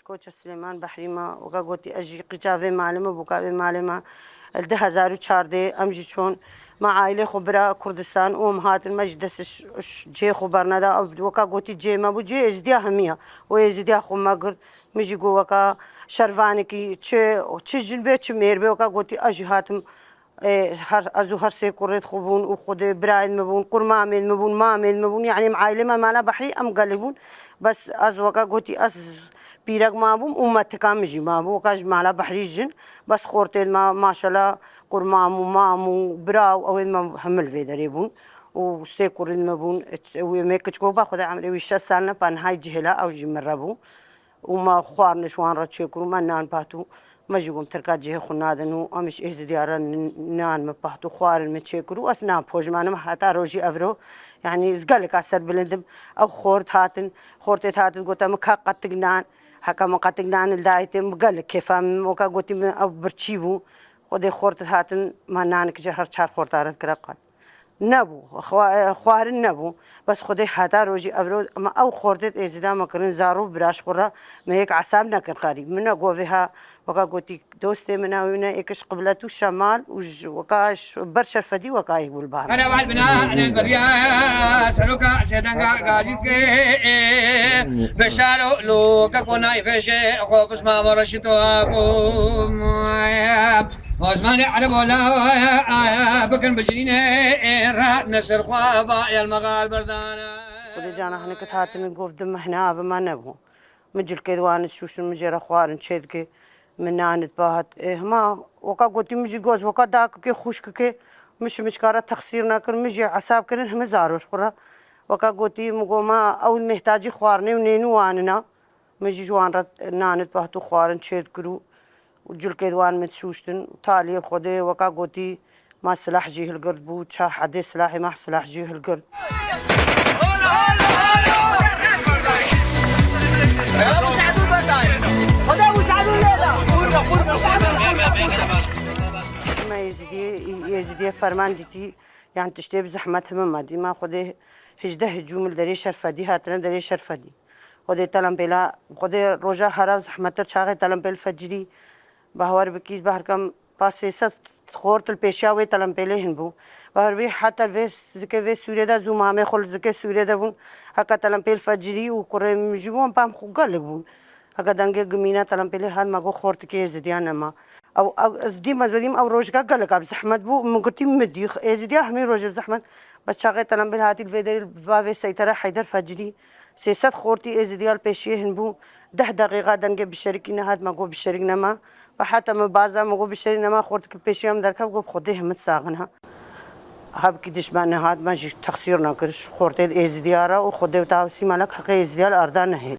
كوتش سليمان بحريمة وكا قوتي أجي قجافي معلمة بوكافي معلمة الده 2014 أمجي شون مع عائلة خبرة كردستان هات المجلس جي خبرنا دا وكا قوتي جي ما بو جي ازديا همية وازديا خو مقر مجي قو وكا شرفانكي تشي جلبي تشي ميربي وكا قوتي أجي هاتم هر ازو هر سي كوريت خوبون وخد براين مبون قرمامل مبون مامل مبون يعني معايلة ما مانا بحري ام قلبون بس از وكا قوتي از بيرق مابوم ومت كامجي مابو وكاج مالا بحري جن بس خورتين ما شاء الله قرمامو مامو براو او ما حمل في دريبون وسي كوريت مبون وميكش كوبا خد عمري ويش سالنا بان هاي جهلا او جي مربو وما خوارنش وان راتشيكرو ما نان باتو ما جيكم تركات جه خنادنو أمش إيش ديارا نان مبحثو خوارن متشكرو أسنا بوج ما نم حتى روجي أفرو يعني زقلك عسر بلندم أو خورت هاتن قلت مكا قتقنان حكا مقتقنان الدايتم قالك كيف وكا قلت أو برتشيبو خدي خورت هاتن ما نانك جهر شهر خورت عرض كرقان نبو خوارن نبو بس خدي حتى روجي أفرو ما أو خورت إزدا مكرن زارو براش خورا ما هيك عسام نكر قريب منا قوفيها وكا قوتي دوستي منا وينا إيكش قبلتو شمال وكاش برشا فدي وكاي بالبحر أنا والبناء أنا البريا سلوك سيدنا قاجيك بشارو لوكا كوناي فشي خوكس ما مرشتو أبوم وزمان على بولا بكن بجيني نسر خوابا يا المغال بردانا ودي جانا هنا كتهاتن نقوف دم هنا فما نبغو مجل كيدوان الشوش المجيرة خوارن شيدكي من نانت باهت إيه ما وكا قوتي مجي جوز وكا داك كي خوشك كي مش كارا تخسير ناكر مجي عصاب كرن هم زاروش خورا وكا قوتي مقوما أو محتاجي خوارني ونينو واننا مجي جوان رد نانت باهتو خوارن شيد كرو وجل كيدوان متشوشتن تالي بخودي وكا قوتي ما سلاح جيه القرد بو تشا حدي سلاحي ما سلاح جيه القرد ما يزيدي فرمان ديتي يعني تشتي بزحمتهم ما دي ما خدي هجده هجوم الدري شرفدي هاتنا دري شرفدي خدي تلم بلا خدي رجا هرب زحمتر شاغي تلم بال فجري بهور بكي بهر كم باسيسة خورت البيشاوي تلم بلهن بو بهر بي حتى في زكي سوريا دا زوما ما خل زكي سوريا دا بون هكا تلم بال فجري وكرم جيبون بام خوغل بون هكا دنگه جمينة تلم بله هاد ما جو خورت كي زديان ما او ازدي ما زديم او روج قالك بزحمت بو مقتي مديخ ازدي همي روج بزحمت بتشاغي تلم بل هاتي الفيدر الفافي سيطرة حيدر فجري سيسات خورتي ازدي البيشيهن بو 10 دقيقة دنگه بشركينا هاد ما جو بشركنا ما بحتى ما بعضا ما جو بشركنا ما خورتك البيشيهم دركب جو بخديه متساغنها هاب كيدش معنا هاد ما جي تخسير ناكرش خورتي ازديارا وخديه تاع سي مالك حقي ازديال اردان هي